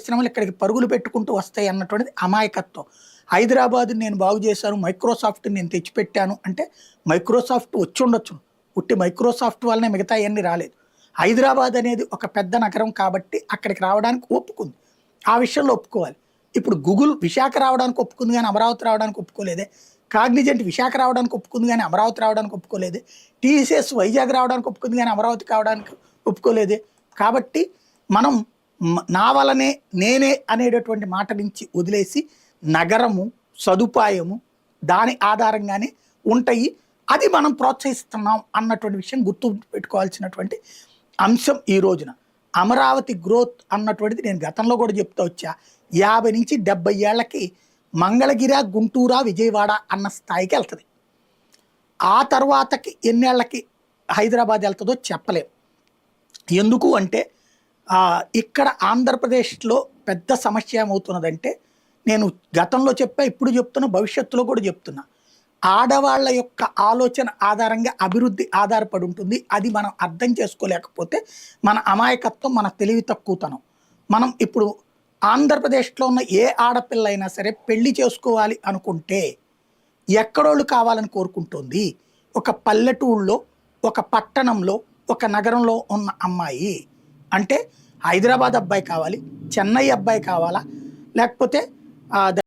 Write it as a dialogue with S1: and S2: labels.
S1: పరిశ్రమలు ఇక్కడికి పరుగులు పెట్టుకుంటూ వస్తాయి అన్నటువంటిది అమాయకత్వం. హైదరాబాద్ నేను బాగు చేశాను, మైక్రోసాఫ్ట్ నేను తెచ్చిపెట్టాను అంటే మైక్రోసాఫ్ట్ వచ్చి ఉండొచ్చు. ఉట్టి మైక్రోసాఫ్ట్ వల్లనే మిగతా అన్నీ రాలేదు. హైదరాబాద్ అనేది ఒక పెద్ద నగరం కాబట్టి అక్కడికి రావడానికి ఒప్పుకుంది. ఆ విషయంలో ఒప్పుకోవాలి. ఇప్పుడు గూగుల్ విశాఖ రావడానికి ఒప్పుకుంది కానీ అమరావతి రావడానికి ఒప్పుకోలేదే. కాగ్నిజెంట్ విశాఖ రావడానికి ఒప్పుకుంది కానీ అమరావతి రావడానికి ఒప్పుకోలేదే. టీసీఎస్ వైజాగ్ రావడానికి ఒప్పుకుంది కానీ అమరావతి కావడానికి ఒప్పుకోలేదే. కాబట్టి మనం నా వలనే నేనే అనేటటువంటి మాట నుంచి వదిలేసి నగరము సదుపాయము దాని ఆధారంగానే ఉంటాయి, అది మనం ప్రోత్సహిస్తున్నాం అన్నటువంటి విషయం గుర్తు పెట్టుకోవాల్సినటువంటి అంశం ఈ రోజున. అమరావతి గ్రోత్ అన్నటువంటిది నేను గతంలో కూడా చెప్తూ వచ్చా. 50 నుంచి 70 ఏళ్లకి మంగళగిర, గుంటూర, విజయవాడ అన్న స్థాయికి వెళ్తుంది. ఆ తర్వాతకి ఎన్నేళ్లకి హైదరాబాద్ వెళ్తుందో చెప్పలేము. ఎందుకు అంటే ఇక్కడ ఆంధ్రప్రదేశ్లో పెద్ద సమస్య ఏమవుతున్నదంటే, నేను గతంలో చెప్పా, ఇప్పుడు చెప్తున్నా, భవిష్యత్తులో కూడా చెప్తున్నా, ఆడవాళ్ళ యొక్క ఆలోచన ఆధారంగా అభివృద్ధి ఆధారపడి ఉంటుంది. అది మనం అర్థం చేసుకోలేకపోతే మన అమాయకత్వం, మన తెలివి తక్కువతనం. మనం ఇప్పుడు ఆంధ్రప్రదేశ్లో ఉన్న ఏ ఆడపిల్ల అయినా సరే పెళ్లి చేసుకోవాలి అనుకుంటే ఎక్కడోళ్ళు కావాలని కోరుకుంటుంది? ఒక పల్లెటూళ్ళలో, ఒక పట్టణంలో, ఒక నగరంలో ఉన్న అమ్మాయి. అంటే హైదరాబాద్ అబ్బాయి కావాలి, చెన్నై అబ్బాయి కావాలా, లేకపోతే